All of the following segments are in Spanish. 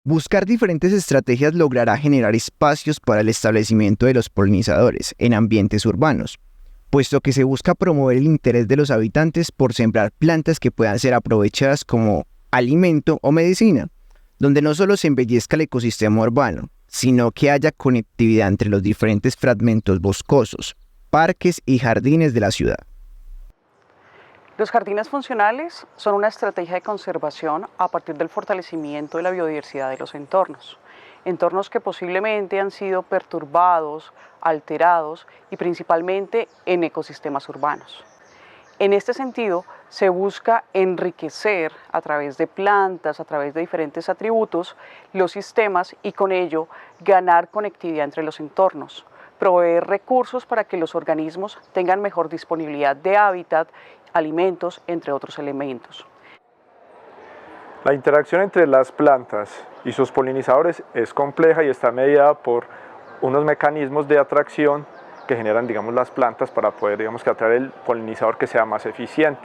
Buscar diferentes estrategias logrará generar espacios para el establecimiento de los polinizadores en ambientes urbanos, puesto que se busca promover el interés de los habitantes por sembrar plantas que puedan ser aprovechadas como alimento o medicina, donde no solo se embellezca el ecosistema urbano, sino que haya conectividad entre los diferentes fragmentos boscosos, parques y jardines de la ciudad. Los jardines funcionales son una estrategia de conservación a partir del fortalecimiento de la biodiversidad de los entornos que posiblemente han sido perturbados, alterados y principalmente en ecosistemas urbanos. En este sentido, se busca enriquecer a través de plantas, a través de diferentes atributos, los sistemas y con ello ganar conectividad entre los entornos, proveer recursos para que los organismos tengan mejor disponibilidad de hábitat, alimentos, entre otros elementos. La interacción entre las plantas y sus polinizadores es compleja y está mediada por unos mecanismos de atracción que generan, las plantas para poder, atraer el polinizador que sea más eficiente.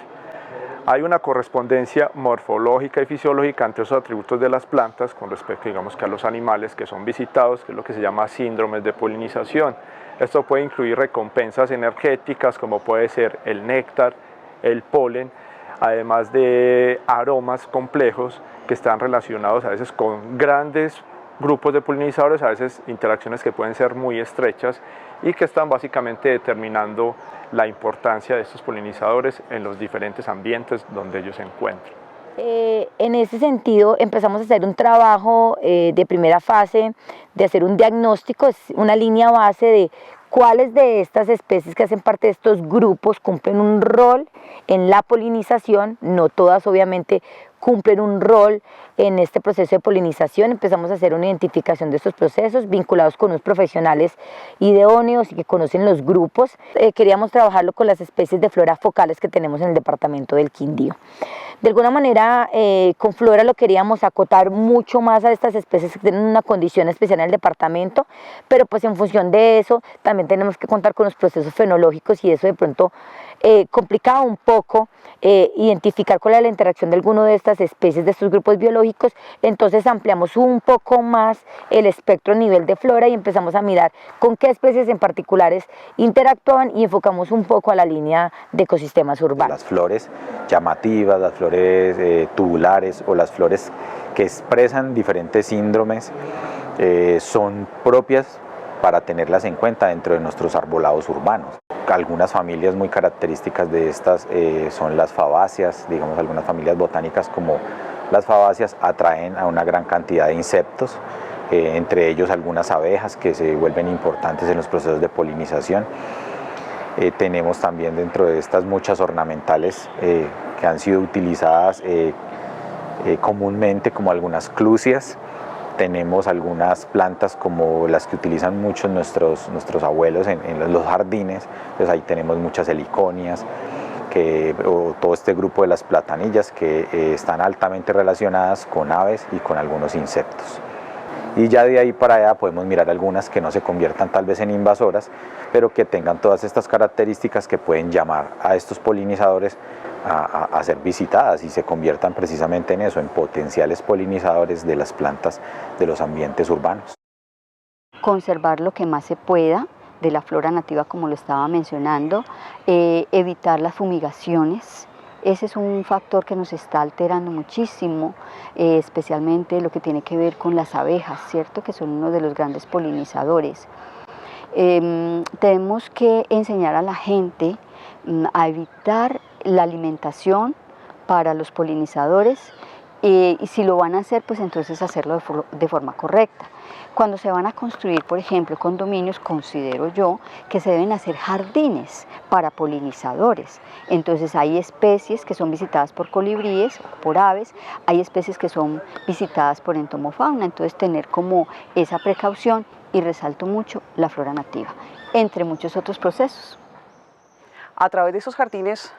Hay una correspondencia morfológica y fisiológica entre esos atributos de las plantas con respecto, que a los animales que son visitados, que es lo que se llama síndromes de polinización. Esto puede incluir recompensas energéticas, como puede ser el néctar, el polen, además de aromas complejos que están relacionados a veces con grandes grupos de polinizadores, a veces interacciones que pueden ser muy estrechas y que están básicamente determinando la importancia de estos polinizadores en los diferentes ambientes donde ellos se encuentran. En ese sentido empezamos a hacer un trabajo de primera fase, de hacer un diagnóstico, una línea base de cuáles de estas especies que hacen parte de estos grupos cumplen un rol en la polinización. No todas obviamente cumplen un rol en este proceso de polinización. Empezamos a hacer una identificación de estos procesos vinculados con unos profesionales idóneos y que conocen los grupos. Queríamos trabajarlo con las especies de flora focales que tenemos en el departamento del Quindío. De alguna manera, con flora lo queríamos acotar mucho más a estas especies que tienen una condición especial en el departamento, pero pues en función de eso también tenemos que contar con los procesos fenológicos y eso de pronto complicaba un poco identificar cuál era la interacción de alguno de estas especies, de estos grupos biológicos. Entonces ampliamos un poco más el espectro a nivel de flora y empezamos a mirar con qué especies en particulares interactuaban y enfocamos un poco a la línea de ecosistemas urbanos. Las flores llamativas, las flores tubulares o las flores que expresan diferentes síndromes son propias para tenerlas en cuenta dentro de nuestros arbolados urbanos. Algunas familias muy características de estas son las fabáceas, algunas familias botánicas como las fabáceas atraen a una gran cantidad de insectos, entre ellos algunas abejas que se vuelven importantes en los procesos de polinización. Tenemos también dentro de estas muchas ornamentales que han sido utilizadas comúnmente como algunas clusias. Tenemos algunas plantas como las que utilizan mucho nuestros abuelos en los jardines, entonces ahí tenemos muchas heliconias, o todo este grupo de las platanillas que están altamente relacionadas con aves y con algunos insectos. Y ya de ahí para allá podemos mirar algunas que no se conviertan tal vez en invasoras, pero que tengan todas estas características que pueden llamar a estos polinizadores a ser visitadas y se conviertan precisamente en eso, en potenciales polinizadores de las plantas de los ambientes urbanos. Conservar lo que más se pueda de la flora nativa, como lo estaba mencionando, evitar las fumigaciones. Ese es un factor que nos está alterando muchísimo, especialmente lo que tiene que ver con las abejas, ¿cierto? Que son uno de los grandes polinizadores. Tenemos que enseñar a la gente a evitar la alimentación para los polinizadores y si lo van a hacer, pues entonces hacerlo de forma correcta. Cuando se van a construir, por ejemplo, condominios, considero yo que se deben hacer jardines para polinizadores. Entonces hay especies que son visitadas por colibríes, por aves, hay especies que son visitadas por entomofauna, entonces tener como esa precaución y resalto mucho la flora nativa, entre muchos otros procesos. A través de esos jardines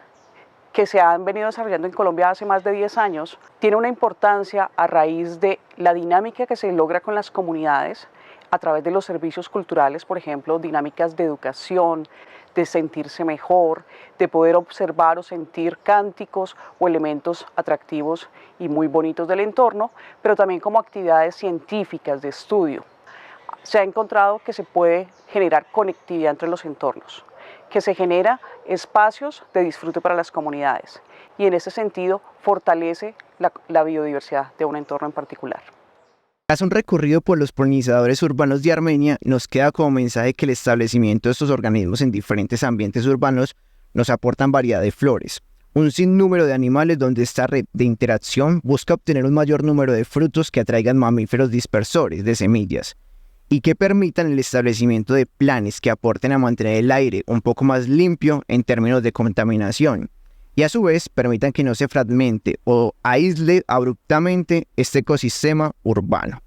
que se han venido desarrollando en Colombia hace más de 10 años, tiene una importancia a raíz de la dinámica que se logra con las comunidades a través de los servicios culturales, por ejemplo, dinámicas de educación, de sentirse mejor, de poder observar o sentir cánticos o elementos atractivos y muy bonitos del entorno, pero también como actividades científicas de estudio. Se ha encontrado que se puede generar conectividad entre los entornos, que se genera espacios de disfrute para las comunidades y en ese sentido fortalece la biodiversidad de un entorno en particular. Tras un recorrido por los polinizadores urbanos de Armenia, nos queda como mensaje que el establecimiento de estos organismos en diferentes ambientes urbanos nos aportan variedad de flores, un sinnúmero de animales donde esta red de interacción busca obtener un mayor número de frutos que atraigan mamíferos dispersores de semillas y que permitan el establecimiento de planes que aporten a mantener el aire un poco más limpio en términos de contaminación y a su vez permitan que no se fragmente o aísle abruptamente este ecosistema urbano.